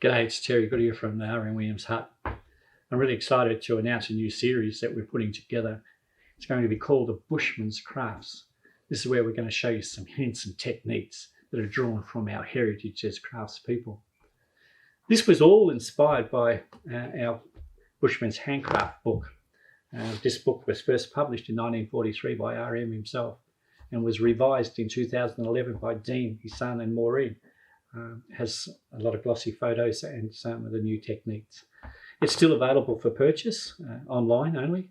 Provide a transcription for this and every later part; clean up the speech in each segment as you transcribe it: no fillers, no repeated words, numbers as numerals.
G'day, it's Terry Goodyear from the R.M. Williams Hut. I'm really excited to announce a new series that we're putting together. It's going to be called The Bushman's Crafts. This is where we're going to show you some hints and techniques that are drawn from our heritage as craftspeople. This was all inspired by our Bushman's Handcraft book. This book was first published in 1943 by R.M. himself and was revised in 2011 by Dean, his son, and Maureen. Has a lot of glossy photos and some of the new techniques. It's still available for purchase online only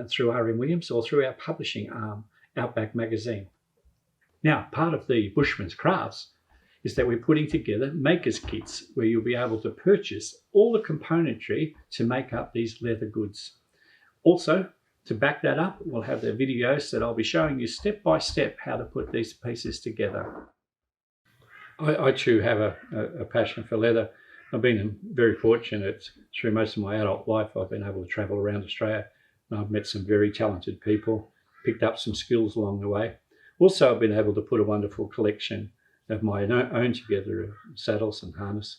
through R.M. Williams or through our publishing arm, Outback Magazine. Now, part of the Bushman's Crafts is that we're putting together makers kits where you'll be able to purchase all the componentry to make up these leather goods. Also, to back that up, we'll have the videos that I'll be showing you step by step how to put these pieces together. I too have a passion for leather. I've been very fortunate through most of my adult life. I've been able to travel around Australia and I've met some very talented people, picked up some skills along the way. Also, I've been able to put a wonderful collection of my own together of saddles and harness,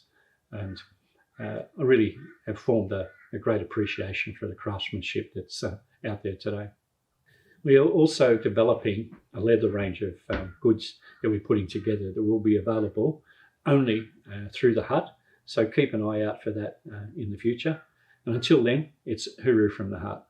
and I really have formed a great appreciation for the craftsmanship that's out there today. We are also developing a leather range of goods that we're putting together that will be available only through the hut. So keep an eye out for that in the future. And until then, it's hooroo from the hut.